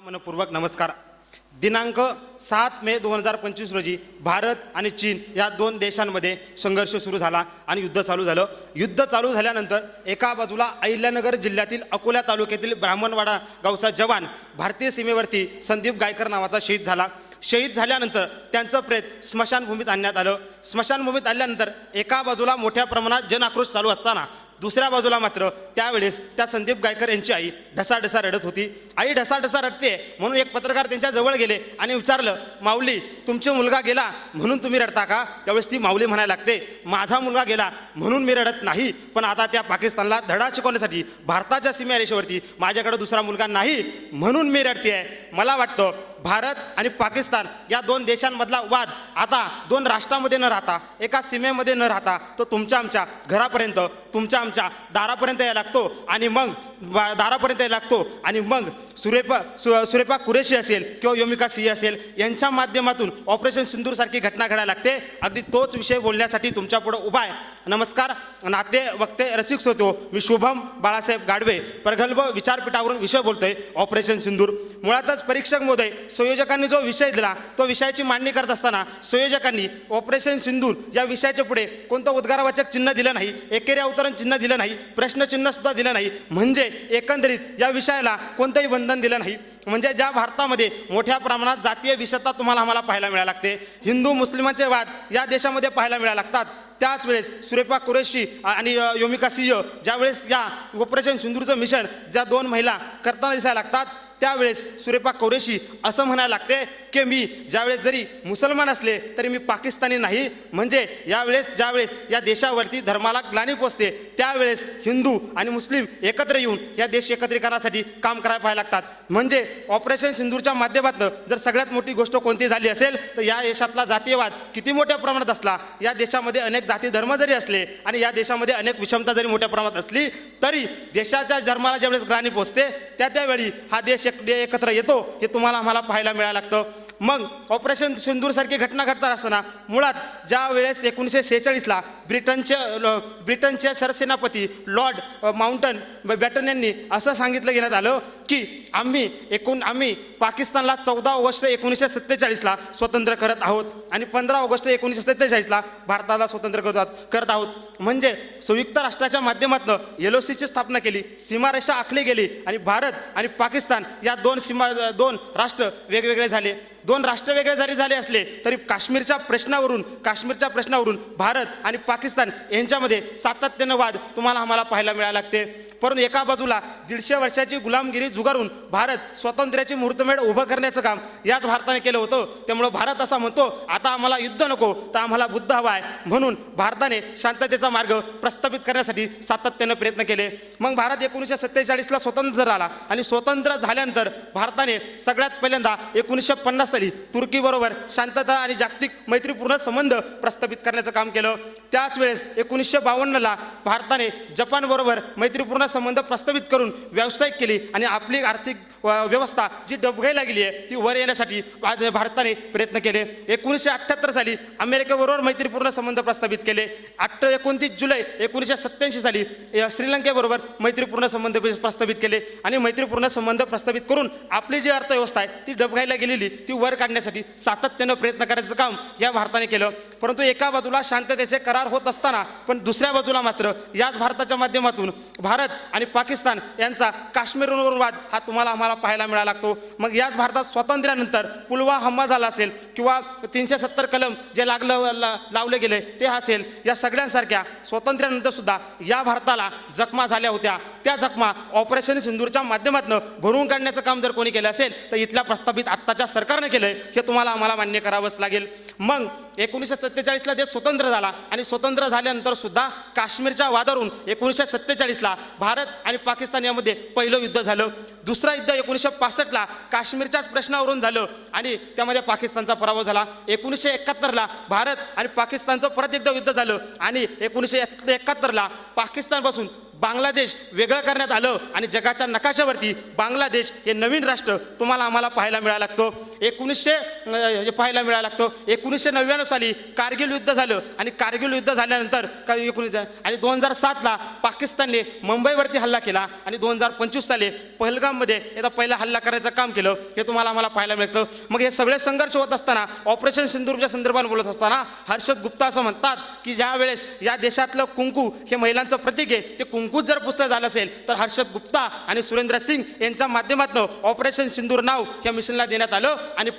मनपूर्वक नमस्कार. दिनांक 7 मे 2025 रोजी भारत आणि चीन या दोन देशांमध्ये संघर्ष सुरू झाला आणि युद्ध चालू झालं. युद्ध चालू झाल्यानंतर एका बाजूला अहिल्यानगर जिल्ह्यातील अकोला तालुक्यातील ब्राह्मणवाडा गावचा जवान भारतीय सीमेवरती संदीप गायकर नावाचा शहीद झाला. शहीद झाल्यानंतर त्यांचं प्रेत स्मशानभूमीत आणण्यात आलं. स्मशानभूमीत आणल्यानंतर एका बाजूला मोठ्या प्रमाणात जनआक्रोश चालू असताना दुसऱ्या बाजूला मात्र त्यावेळेस त्या संदीप गायकर यांची आई ढसाढसा रडत होती. आई ढसाढसा रडते म्हणून एक पत्रकार त्यांच्या जवळ गेले आणि विचारलं, माऊली तुमचा मुलगा गेला म्हणून तुम्ही रडता का? त्यावेळेस ती माऊली म्हणायला लागते, माझा मुलगा गेला म्हणून मी रडत नाही, पण आता त्या पाकिस्तानला धडा शिकवण्यासाठी भारताच्या सीमारेषेवरती माझ्याकडे दुसरा मुलगा नाही म्हणून मी रडते आहे. मला वाटतं भारत आणि पाकिस्तान या दोन देशांमधला वाद आता दोन राष्ट्रांमध्ये न राहता एका सीमेमध्ये न राहता तो तुमच्या आमच्या घरापर्यंत तुमच्या आमच्या दारापर्यंत यायला लागतो आणि मग दारापर्यंत यायला लागतो आणि मग सुरेपा कुरेशी असेल किंवा योमिका सिंह असेल यांच्या माध्यमातून ऑपरेशन सिंदूरसारखी घटना घडायला लागते. अगदी तोच विषय बोलण्यासाठी तुमच्यापुढं उभा आहे. नमस्कार नाते वक्ते रसिक श्रोतो, मी शुभम बाळासाहेब गाडवे प्रगल्भ विचारपीठावरून विषय बोलतोय ऑपरेशन सिंदूर. मुळातच परीक्षक महोदय संयोजकांनी जो विषय दिला तो विषयाची मांडणी करत असताना संयोजकांनी ऑपरेशन सिंदूर या विषयाच्या पुढे कोणतं उद्गारवाचक चिन्ह दिलं नाही, एकेरी अवतरण चिन्ह दिलं नाही, प्रश्नचिन्ह सुद्धा दिलं नाही, म्हणजे एकंदरीत या विषयाला कोणतंही बंधन दिलं नाही. म्हणजे ज्या भारतामध्ये मोठ्या प्रमाणात जातीय विषमता तुम्हाला आम्हाला पाहायला मिळायला लागते, हिंदू मुस्लिमांचे वाद या देशामध्ये पाहायला मिळायला लागतात, त्याच वेळेस सुरेपा कुरेशी आणि योमिका सिंह ज्यावेळेस या ऑपरेशन सिंदूरचं मिशन ज्या दोन महिला करताना दिसायला लागतात त्यावेळेस सुरेपा कुरेशी असं म्हणायला लागते की मी ज्यावेळेस जरी मुसलमान असले तरी मी पाकिस्तानी नाही. म्हणजे ज्यावेळेस या देशावरती धर्माला ग्लानी पोचते त्यावेळेस हिंदू आणि मुस्लिम एकत्र येऊन या देश एकत्रीकरणासाठी काम करायला पाहायला लागतात. म्हणजे ऑपरेशन सिंदूरच्या माध्यमातून जर सगळ्यात मोठी गोष्ट कोणती झाली असेल तर या देशातला जातीयवाद किती मोठ्या प्रमाणात असला, या देशामध्ये अनेक जाती धर्म जरी असले आणि या देशामध्ये अनेक विषमता जरी मोठ्या प्रमाणात असली तरी देशाच्या धर्माला ज्यावेळेस ग्लानी पोचते त्यावेळी हा देश एकत्र येतो हे तुम्हाला आम्हाला पाहायला मिळायला लागतं. मग ऑपरेशन सिंदूरसारखी घटना घडत असताना मुळात ज्या वेळेस 1946ला ब्रिटनचे सरसेनापती लॉर्ड माउंटन बॅटन यांनी असं सांगितलं घेण्यात आलं की आम्ही पाकिस्तानला 14 ऑगस्ट 1947ला स्वतंत्र करत आहोत आणि 15 ऑगस्ट 1947ला भारताला स्वतंत्र करत आहोत. म्हणजे संयुक्त राष्ट्राच्या माध्यमातून LOCची स्थापना केली, सीमारेषा आखली गेली आणि भारत आणि पाकिस्तान या दोन राष्ट्र वेगवेगळे झाले. दोन राष्ट्र वेगळे जरी झाले असले तरी काश्मीरच्या प्रश्नावरून भारत आणि पाकिस्तान यांच्यामध्ये सातत्यानं वाद तुम्हाला आम्हाला पाहायला मिळायला लागते. परंतु एका बाजूला 150 वर्षाची गुलामगिरी झुगारून भारत स्वातंत्र्याची मुहूर्तमेढ उभं करण्याचं काम याच भारताने केलं होतं. त्यामुळं भारत असा म्हणतो आता आम्हाला युद्ध नको तर आम्हाला बुद्ध हवा आहे, म्हणून भारताने शांततेचा मार्ग प्रस्थापित करण्यासाठी सातत्यानं प्रयत्न केले. मग भारत 1947ला स्वतंत्र झाला आणि स्वतंत्र झाल्यानंतर भारताने सगळ्यात पहिल्यांदा 1950 साली तुर्कीबरोबर शांतता आणि जागतिक मैत्रीपूर्ण संबंध प्रस्थापित करण्याचं काम केलं. त्याच वेळेस 1952ला भारताने जपानबरोबर मैत्रीपूर्ण संबंध प्रस्थापित करून व्यावसायिक केली आणि आपली आर्थिक व्यवस्था जी डबघाईला गेली आहे ती वर येण्यासाठी भारताने प्रयत्न केले. 1978 साली अमेरिकेबरोबर मैत्रीपूर्ण संबंध प्रस्थापित केले. 29 जुलै 1987 साली श्रीलंकेबरोबर मैत्रीपूर्ण संबंध प्रस्थापित केले आणि मैत्रीपूर्ण संबंध प्रस्थापित करून आपली जी अर्थव्यवस्था आहे ती डबघाईला गेलेली ती वर काढण्यासाठी सातत्यानं प्रयत्न करायचं काम या भारताने केलं. परंतु एका बाजूला शांततेचे करार होत असताना पण दुसऱ्या बाजूला मात्र याच भारताच्या माध्यमातून भारत आणि पाकिस्तान यांचा काश्मीरवरून वाद हा तुम्हाला आम्हाला पाहायला मिळाला लागतो. मग याच भारतात स्वातंत्र्यानंतर पुलवामा हल्ला झाला असेल किंवा 370 कलम जे लावले गेले ते असेल, या सगळ्यांसारख्या स्वातंत्र्यानंतर सुद्धा या भारताला जखमा झाल्या होत्या. त्या जखमा ऑपरेशन सिंदूरच्या माध्यमातून भरून काढण्याचं काम जर कोणी केलं असेल तर इथल्या प्रस्थापित आत्ताच्या सरकारने केलंय हे तुम्हाला आम्हाला मान्य करावंच लागेल. मग 1947ला देश स्वतंत्र झाला आणि स्वतंत्र झाल्यानंतर सुद्धा काश्मीरच्या वादावरून 1947ला भारत आणि पाकिस्तान यामध्ये पहिलं युद्ध झालं. दुसरं युद्ध 1965ला काश्मीरच्याच प्रश्नावरून झालं आणि त्यामध्ये पाकिस्तानचा पराभव झाला. 1971ला भारत आणि पाकिस्तानचं परत एकदा युद्ध झालं आणि 1971ला पाकिस्तानपासून बांगलादेश वेगळं करण्यात आलं आणि जगाच्या नकाशावरती बांगलादेश हे नवीन राष्ट्र तुम्हाला आम्हाला पाहायला मिळायला लागतो. 1999 साली कारगिल युद्ध झालं आणि कारगिल युद्ध झाल्यानंतर आणि 2007ला पाकिस्तानने मुंबईवरती हल्ला केला आणि 2025 साली पहलगाममध्ये याचा पहिला हल्ला करायचं काम केलं. हे तुम्हाला आम्हाला पाहायला मिळतं. मग हे सगळे संघर्ष होत असताना ऑपरेशन सिंदूरच्या संदर्भात बोलत असताना हर्षद गुप्ता असं म्हणतात की ज्या वेळेस या देशातलं कुंकू हे महिलांचं प्रतीक आहे, ते कुंकूच जर पुस्तक झालं असेल तर हर्षद गुप्ता आणि सुरेंद्र सिंग यांच्या माध्यमातून ऑपरेशन सिंदूर नाव या मिशनला देण्यात आलं आणि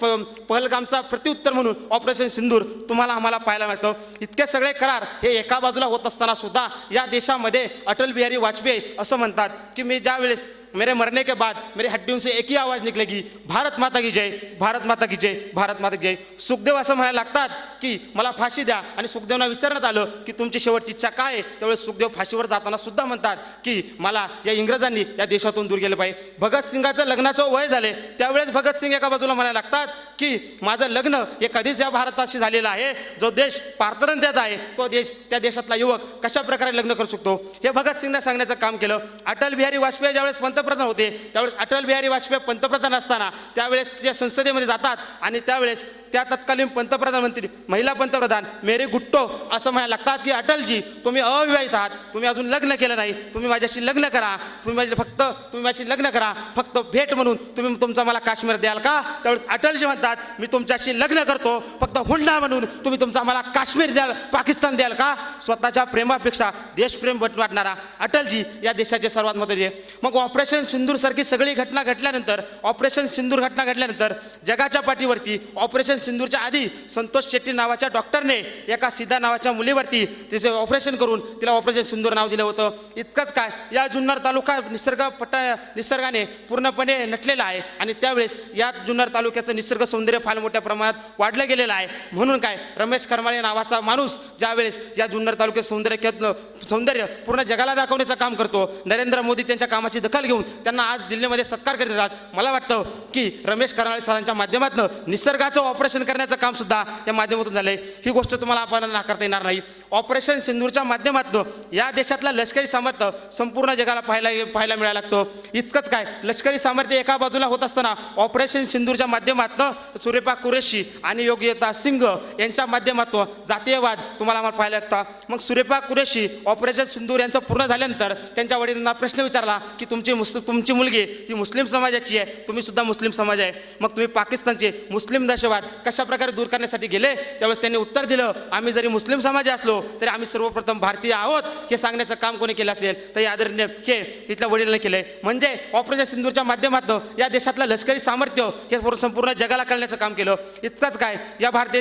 पहलगामचा प्रत्युत्तर म्हणून ऑपरेशन सिंदूर तुम्हाला आम्हाला पाहायला मिळतं. इतके सगळे करार हे एका बाजूला होत असताना सुद्धा या देशामध्ये अटल बिहारी वाजपेयी असं म्हणतात की मी ज्या वेळेस मेरे मरने के बाद मेरे हड्डियों से एक ही आवाज निकलेगी, भारत माता की जय, भारत माता की जय, भारत माता की जय. सुखदेव असं म्हणायला लागतात की मला फाशी द्या आणि सुखदेवना विचारण्यात आलं की तुमची शेवटची इच्छा काय आहे. त्यावेळेस सुखदेव फाशीवर जाताना सुद्धा म्हणतात की मला या इंग्रजांनी या देशातून दूर गेलं पाहिजे. भगतसिंगाचं लग्नाचं वय झाले त्यावेळेस भगतसिंग एका बाजूला म्हणायला लागतात की माझं लग्न हे कधीच या भारताशी झालेलं आहे. जो देश पारतंत्र्याचा आहे तो देश, त्या देशातला युवक कशा प्रकारे लग्न करू शकतो हे भगतसिंगने सांगण्याचं काम केलं. अटल बिहारी वाजपेयी ज्यावेळेस पंतप्रधान होते त्यावेळेस अटल बिहारी वाजपेयी पंतप्रधान असताना त्यावेळेस त्या संसदेमध्ये जातात आणि त्यावेळेस त्या तत्कालीन पंतप्रधान मंत्री महिला पंतप्रधान मेरी गुट्टो असं म्हणायला लागतात की अटलजी तुम्ही अविवाहित आहात, तुम्ही अजून लग्न केलं नाही, तुम्ही माझ्याशी लग्न करा, तुम्ही माझ्याशी लग्न करा, फक्त भेट म्हणून तुम्ही तुमचा मला काश्मीर द्याल का. त्यावेळेस अटलजी म्हणतात मी तुमच्याशी लग्न करतो, फक्त हुंडा म्हणून तुम्ही तुमचा मला काश्मीर द्याल, पाकिस्तान द्याल का. स्वतःच्या प्रेमापेक्षा देशप्रेम वाटणारा अटलजी या देशाचे सर्वात महत्त्वाचे. मग ऑपरेशन सिंदूर सारखी सगळी घटना घडल्यानंतर ऑपरेशन सिंदूर घटना घडल्यानंतर जगाच्या पाठीवरती ऑपरेशन सिंदूरच्या आधी संतोष शेट्टी नावाच्या डॉक्टरने एका सीधा नावाच्या मुलीवरती तिचे ऑपरेशन करून तिला ऑपरेशन सिंदूर नाव दिलं होतं. इतकंच काय, या जुन्नर तालुका निसर्गाने पूर्णपणे नटलेला आहे आणि त्यावेळेस या जुन्नर तालुक्याचं निसर्ग सौंदर्य फार मोठ्या प्रमाणात वाढलं गेलेलं आहे. म्हणून काय, रमेश खरमाळे नावाचा माणूस ज्यावेळेस या जुन्नर तालुक्यात सौंदर्य पूर्ण जगाला दाखवण्याचं काम करतो, नरेंद्र मोदी त्यांच्या कामाची दखल घेऊन त्यांना आज दिल्लीमध्ये सत्कार करत येतात. मला वाटतं की रमेश खरमाळे सरांच्या माध्यमातून निसर्गाचं ऑपरेशन करण्याचं काम सुद्धा या माध्यमातून झालंय. ही गोष्ट तुम्हाला आपण नाकारता येणार नाही. ऑपरेशन सिंदूरच्या माध्यमातून या देशातलं लष्करी सामर्थ्य संपूर्ण जगाला पाहायला मिळायला लागतं. इतकंच काय, लष्करी सामर्थ्य एका बाजूला होत असताना ऑपरेशन सिंदूरच्या माध्यमातून सुरेपा कुरेशी आणि योगिता सिंग यांच्या माध्यमातून जातीयवाद तुम्हाला आम्हाला पाहायला लागतं. मग सुरेपा कुरेशी ऑपरेशन सिंदूर यांचं पूर्ण झाल्यानंतर त्यांच्या वडिलांना प्रश्न विचारला की तुमची मुलगी ही मुस्लिम समाजाची आहे, तुम्ही सुद्धा मुस्लिम समाज आहे, मग तुम्ही पाकिस्तानचे मुस्लिम दहशतवाद कशा प्रकारे दूर करण्यासाठी गेले. त्यावेळेस त्यांनी उत्तर दिलं आम्ही जरी मुस्लिम समाज असलो तरी आम्ही सर्वप्रथम भारतीय आहोत. हे सांगण्याचं काम कोणी केलं असेल तर या आदरणीय हे इथल्या वडिलांनी केलंय. म्हणजे ऑपरेशन सिंदूरच्या माध्यमातून या देशातलं लष्करी सामर्थ्य हे संपूर्ण जगाला कळण्याचं काम केलं. इतकंच काय, या भारतीय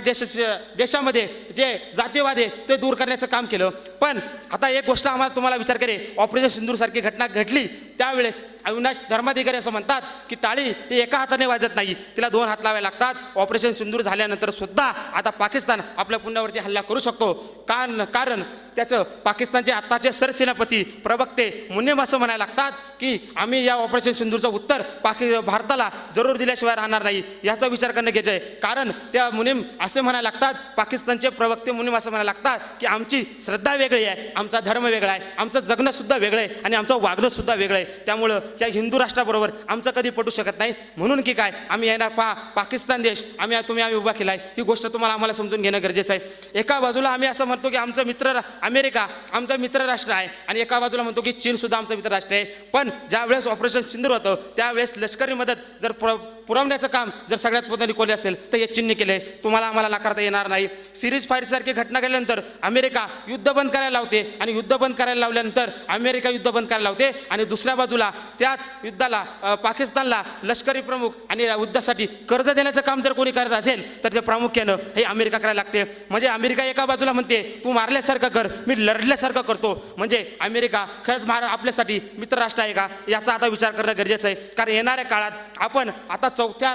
देशामध्ये जे जातीयवाद आहे ते दूर करण्याचं काम केलं. पण आता एक गोष्ट आम्हाला तुम्हाला विचार करे, ऑपरेशन सिंदूर सारखी घटना घडली त्यावेळेस अविनाश धर्माधिकारी असं म्हणतात की टाळी ही एका हाताने वाजत नाही, तिला 2 हात लावावे लागतात. ऑपरेशन सिंदूर झाल्यानंतर सुद्धा आता पाकिस्तान आपल्या पुण्यावरती हल्ला करू शकतो. कारण त्याचं पाकिस्तानचे आत्ताचे सरसेनापती प्रवक्ते मुनीम असं म्हणायला लागतात की आम्ही या ऑपरेशन सिंदूरचं उत्तर भारताला जरूर दिल्याशिवाय राहणार नाही. याचा विचार करणं घ्यायचं आहे. कारण त्या मुनीम असे म्हणायला लागतात, पाकिस्तानचे प्रवक्ते मुनीम असं म्हणायला लागतात की आमची श्रद्धा वेगळी आहे, आमचा धर्म वेगळा आहे, आमचं जगणं सुद्धा वेगळं आहे आणि आमचं वागणं सुद्धा वेगळं आहे. त्यामुळं या हिंदू राष्ट्राबरोबर आमचं कधी पटू शकत नाही. म्हणून की काय, आम्ही यांना पाकिस्तान देश आम्ही उभा केला आहे. ही गोष्ट तुम्हाला आम्हाला समजून घेणं गरजेचं आहे. एका बाजूला आम्ही असं म्हणतो की आमचं मित्र अमेरिका आमचं मित्र राष्ट्र आहे आणि एका बाजूला म्हणतो की चीन सुद्धा आमचं मित्र राष्ट्र आहे. पण ज्यावेळेस ऑपरेशन सिंदूर होतं त्यावेळेस लष्करी मदत जर पुरवण्याचं काम जर सगळ्यात पोतांनी कोले असेल तर हे चीनने केले. तुम्हाला आम्हाला नाकारता येणार नाही. सिरीज फायरसारखी घटना घडल्यानंतर अमेरिका युद्ध बंद करायला लावते आणि युद्ध बंद करायला लावल्यानंतर अमेरिका युद्ध बंद करायला लावते आणि दुसऱ्या बाजूला त्याच युद्धाला पाकिस्तानला लष्करी प्रमुख आणि युद्धासाठी कर्ज देण्याचं काम जर कोणी करत असेल तर ते प्रामुख्यानं हे अमेरिका करायला लागते. म्हणजे अमेरिका एका बाजूला म्हणते तू मारल्यासारखं कर, मी लढल्यासारखं करतो. म्हणजे अमेरिका खरंच आपल्यासाठी मित्र राष्ट्र आहे का याचा आता विचार करणं गरजेचं आहे. कारण येणाऱ्या काळात आपण आता 4थ्या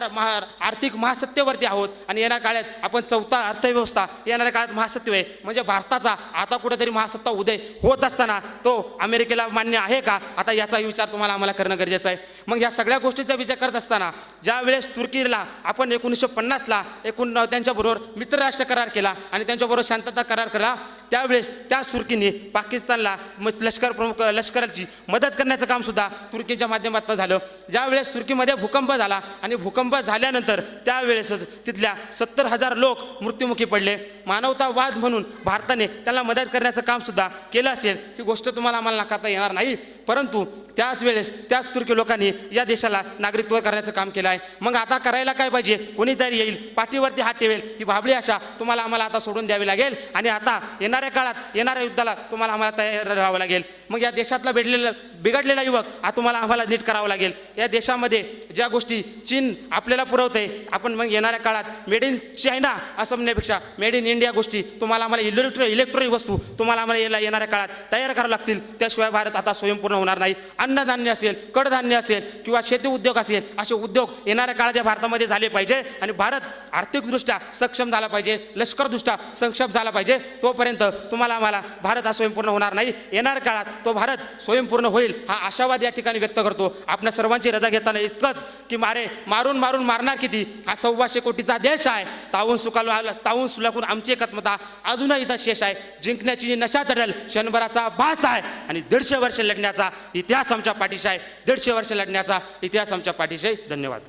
आर्थिक महासत्तेवरती आहोत आणि येणाऱ्या काळात आपण 4था अर्थव्यवस्था येणाऱ्या काळात महासत्य आहे. म्हणजे भारताचा आता कुठेतरी महासत्ता उदय होत असताना तो अमेरिकेला मान्य आहे का, आता याचा विचार तुम्हाला आम्हाला करणं गरजेचं आहे. मग या सगळ्या गोष्टीचा विचार करत असताना ज्या वेळेस तुर्कीला आपण 1950ला त्यांच्याबरोबर मित्रराष्ट्र करार केला आणि त्यांच्याबरोबर शांतता करार केला, त्यावेळेस त्या तुर्कीने पाकिस्तानला लष्कर प्रमुख लष्कराची मदत करण्याचं काम सुद्धा तुर्कीच्या माध्यमातून झालं. ज्यावेळेस तुर्कीमध्ये भूकंप झाला आणि भूकंप झाल्यानंतर त्यावेळेसच तिथल्या 70,000 लोक मृत्युमुखी पडले. मानवतावाद म्हणून भारताने त्यांना मदत करण्याचं काम सुद्धा केलं असेल, ही गोष्ट तुम्हाला आम्हाला नाकारता येणार नाही. परंतु त्याच वेळेस त्याच तुर्की लोकांनी या देशाला नागरिकत्व करण्याचं काम केलं आहे. मग आता करायला काय पाहिजे? कोणीतरी येईल पाठीवरती हात ठेवेल, ही भाबडी आशा तुम्हाला आम्हाला आता सोडून द्यावी लागेल आणि आता येणाऱ्या काळात येणाऱ्या युद्धाला तुम्हाला आम्हाला तयार राहावं लागेल. मग या देशातला बिघडलेला युवक हा तुम्हाला आम्हाला नीट करावं लागेल. या देशामध्ये ज्या गोष्टी चीन आपल्याला पुरवते, आपण मग येणाऱ्या काळात मेड इन चायना असं म्हणण्यापेक्षा मेड इन इंडिया गोष्टी तुम्हाला आम्हाला इलेक्ट्रॉनिक वस्तू तुम्हाला आम्हाला येणाऱ्या काळात तयार करावं लागतील. त्याशिवाय भारत आता स्वयंपूर्ण होणार नाही. अन्नधान्य असेल, कडधान्य असेल किंवा शेती उद्योग असेल, असे उद्योग येणाऱ्या काळात या भारतामध्ये झाले पाहिजे आणि भारत आर्थिकदृष्ट्या सक्षम झाला पाहिजे, लष्करदृष्ट्या सक्षम झाला पाहिजे. तोपर्यंत तुम्हाला आम्हाला भारत हा स्वयंपूर्ण होणार नाही. येणाऱ्या काळात तो भारत स्वयंपूर्ण होईल हा आशावाद या ठिकाणी व्यक्त करतो. आपल्या सर्वांची रजा घेताना इतकंच की मारून मारणार किती, हा 125 कोटीचा देश आहे. तावून सुलाखून आमची एकात्मता अजूनही इथं शेष आहे. जिंकण्याची नशा चढल क्षणभराचा भास आहे आणि 150 वर्ष लढण्याचा इतिहास आमच्या पाठीशी आहे. 150 वर्ष लढण्याचा इतिहास आमच्या पाठीशी आहे. धन्यवाद.